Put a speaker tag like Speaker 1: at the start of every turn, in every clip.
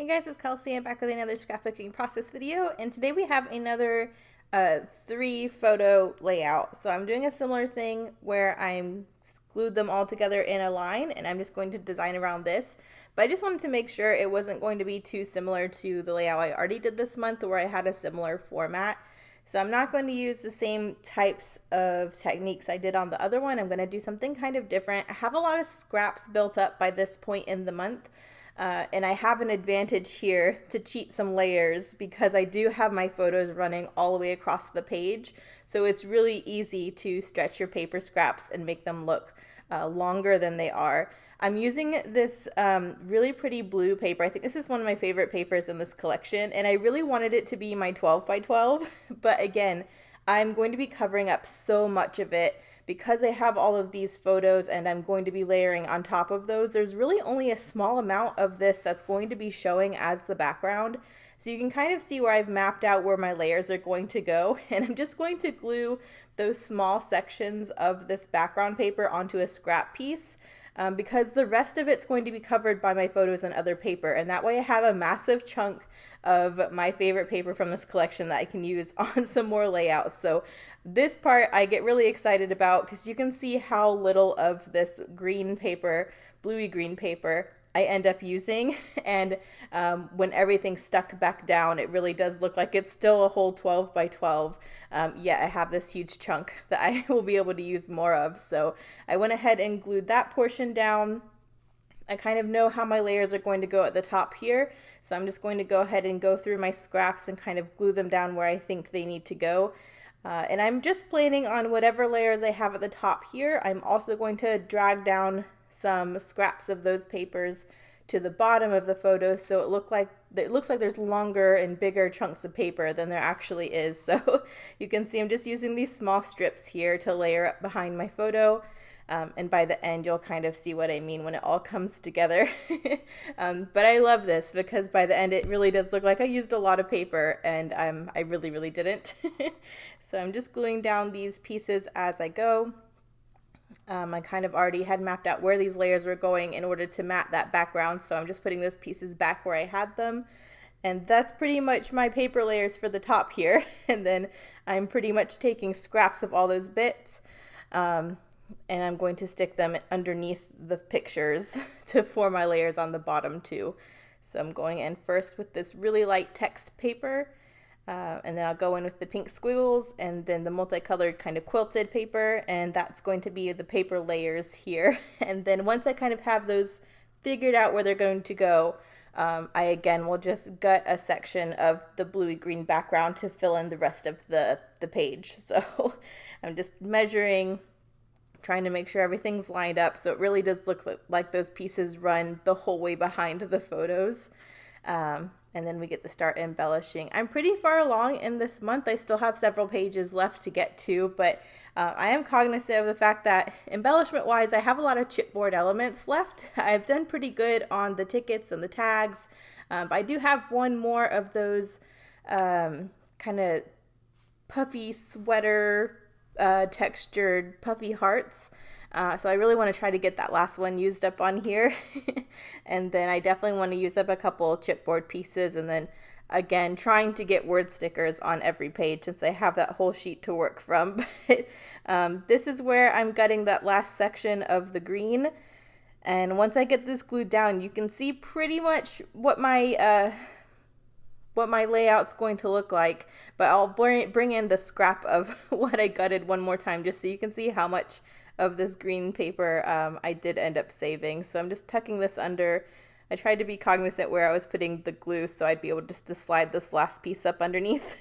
Speaker 1: Hey guys, it's Kelsey. I'm back with another scrapbooking process video, and today we have another 3 photo layout. So I'm doing a similar thing where I'm glued them all together in a line, and I'm just going to design around this. But I just wanted to make sure it wasn't going to be too similar to the layout I already did this month where I had a similar format. So I'm not going to use the same types of techniques I did on the other one. I'm going to do something kind of different. I have a lot of scraps built up by this point in the month. And I have an advantage here to cheat some layers because I do have my photos running all the way across the page. So it's really easy to stretch your paper scraps and make them look longer than they are. I'm using this really pretty blue paper. I think this is one of my favorite papers in this collection, and I really wanted it to be my 12 by 12, but again, I'm going to be covering up so much of it because I have all of these photos and I'm going to be layering on top of those. There's really only a small amount of this that's going to be showing as the background. So you can kind of see where I've mapped out where my layers are going to go, and I'm just going to glue those small sections of this background paper onto a scrap piece. Because the rest of it's going to be covered by my photos and other paper, and that way I have a massive chunk of my favorite paper from this collection that I can use on some more layouts. So this part I get really excited about because you can see how little of this green paper, bluey green paper, I end up using, and when everything's stuck back down, it really does look like it's still a whole 12 by 12. Yet I have this huge chunk that I will be able to use more of. So I went ahead and glued that portion down. I kind of know how my layers are going to go at the top here, so I'm just going to go ahead and go through my scraps and kind of glue them down where I think they need to go. And I'm just planning on whatever layers I have at the top here. I'm also going to drag down some scraps of those papers to the bottom of the photo so it looks like there's longer and bigger chunks of paper than there actually is. So you can see I'm just using these small strips here to layer up behind my photo. And by the end you'll kind of see what I mean when it all comes together. But I love this because by the end it really does look like I used a lot of paper, and I really didn't. So I'm just gluing down these pieces as I go. I kind of already had mapped out where these layers were going in order to mat that background, so I'm just putting those pieces back where I had them. And that's pretty much my paper layers for the top here. And then I'm pretty much taking scraps of all those bits, and I'm going to stick them underneath the pictures to form my layers on the bottom too. So I'm going in first with this really light text paper, and then I'll go in with the pink squiggles and then the multicolored kind of quilted paper, and that's going to be the paper layers here. And then once I kind of have those figured out where they're going to go, I again will just gut a section of the bluey green background to fill in the rest of the page. So I'm just measuring, trying to make sure everything's lined up so it really does look like those pieces run the whole way behind the photos. And then we get to start embellishing. I'm pretty far along in this month. I still have several pages left to get to, but I am cognizant of the fact that embellishment wise I have a lot of chipboard elements left. I've done pretty good on the tickets and the tags, but I do have one more of those kind of puffy sweater textured puffy hearts. So I really want to try to get that last one used up on here. And then I definitely want to use up a couple chipboard pieces, and then again trying to get word stickers on every page since I have that whole sheet to work from. But this is where I'm gutting that last section of the green, and once I get this glued down you can see pretty much what my layout's going to look like, but I'll bring in the scrap of what I gutted one more time just so you can see how much of this green paper I did end up saving. So I'm just tucking this under. I tried to be cognizant where I was putting the glue so I'd be able just to slide this last piece up underneath.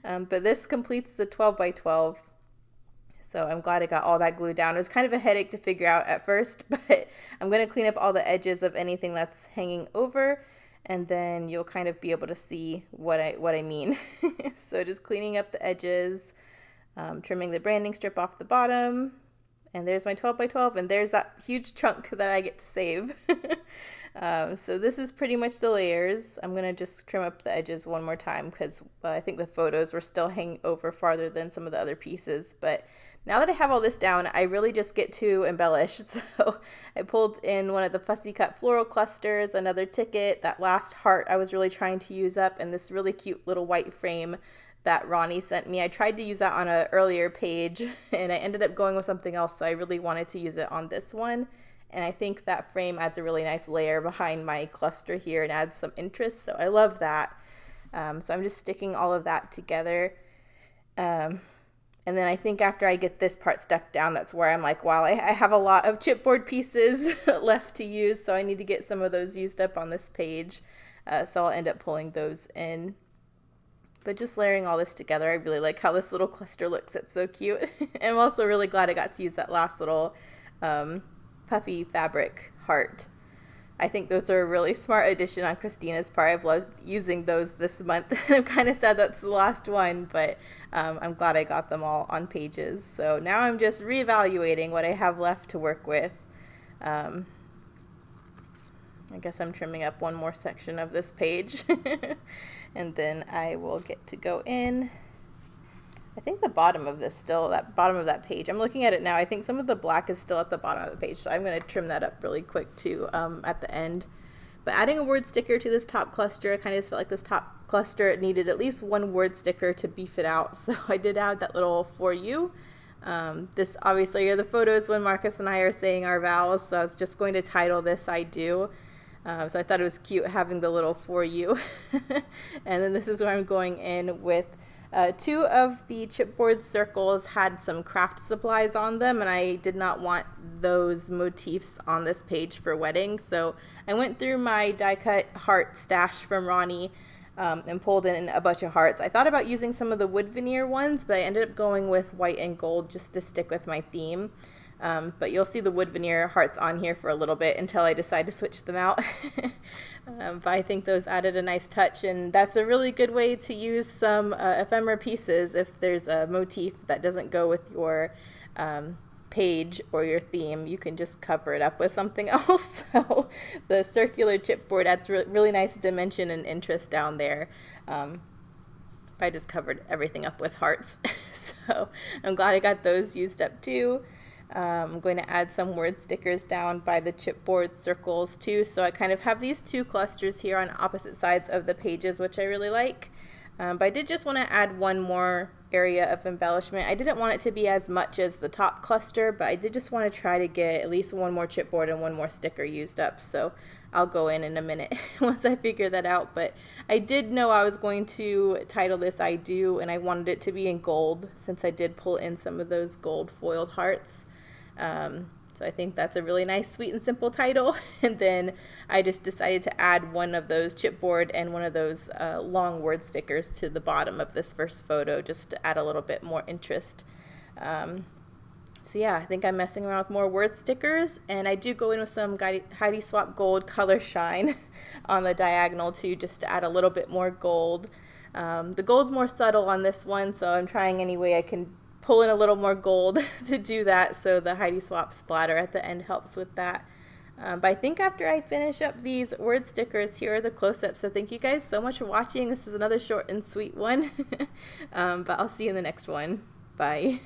Speaker 1: But this completes the 12 by 12. So I'm glad I got all that glue down. It was kind of a headache to figure out at first, but I'm going to clean up all the edges of anything that's hanging over, and then you'll kind of be able to see what I mean. So just cleaning up the edges, trimming the branding strip off the bottom, and there's my 12 by 12, and there's that huge chunk that I get to save. So this is pretty much the layers. I'm going to just trim up the edges one more time because I think the photos were still hanging over farther than some of the other pieces. But now that I have all this down, I really just get to embellish. So I pulled in one of the fussy cut floral clusters, another ticket, that last heart I was really trying to use up, and this really cute little white frame that Ronnie sent me. I tried to use that on an earlier page and I ended up going with something else, so I really wanted to use it on this one. And I think that frame adds a really nice layer behind my cluster here and adds some interest, so I love that. So I'm just sticking all of that together. And then I think after I get this part stuck down, that's where I'm like, wow, I have a lot of chipboard pieces left to use, so I need to get some of those used up on this page. So I'll end up pulling those in. But just layering all this together, I really like how this little cluster looks. It's so cute. I'm also really glad I got to use that last little puffy fabric heart. I think those are a really smart addition on Christina's part. I've loved using those this month. I'm kind of sad that's the last one, but I'm glad I got them all on pages. So now I'm just reevaluating what I have left to work with. I guess I'm trimming up one more section of this page and then I will get to go in. I think the bottom of this still, that bottom of that page, I'm looking at it now, I think some of the black is still at the bottom of the page, so I'm going to trim that up really quick too at the end. But adding a word sticker to this top cluster, I kind of just felt like this top cluster needed at least one word sticker to beef it out, so I did add that little "for you." This obviously are the photos when Marcus and I are saying our vows, so I was just going to title this "I do." So I thought it was cute having the little "for you." And then this is where I'm going in with two of the chipboard circles had some craft supplies on them, and I did not want those motifs on this page for wedding. So I went through my die cut heart stash from Ronnie and pulled in a bunch of hearts. I thought about using some of the wood veneer ones, but I ended up going with white and gold just to stick with my theme. But you'll see the wood veneer hearts on here for a little bit until I decide to switch them out. But I think those added a nice touch, and that's a really good way to use some ephemera pieces if there's a motif that doesn't go with your page or your theme. You can just cover it up with something else. So the circular chipboard adds really nice dimension and interest down there. I just covered everything up with hearts. So I'm glad I got those used up too. I'm going to add some word stickers down by the chipboard circles too, so I kind of have these two clusters here on opposite sides of the pages, which I really like. But I did just want to add one more area of embellishment. I didn't want it to be as much as the top cluster, but I did just want to try to get at least one more chipboard and one more sticker used up, so I'll go in a minute once I figure that out. But I did know I was going to title this "I Do," and I wanted it to be in gold since I did pull in some of those gold foiled hearts. So I think that's a really nice, sweet, and simple title. And then I just decided to add one of those chipboard and one of those long word stickers to the bottom of this first photo just to add a little bit more interest. So yeah, I think I'm messing around with more word stickers, and I do go in with some Heidi Swapp Gold Color Shine on the diagonal too, just to add a little bit more gold. The gold's more subtle on this one, so I'm trying any way I can pull in a little more gold to do that, so the Heidi Swapp splatter at the end helps with that. But I think after I finish up these word stickers, here are the close-ups. So thank you guys so much for watching. This is another short and sweet one. But I'll see you in the next one. Bye.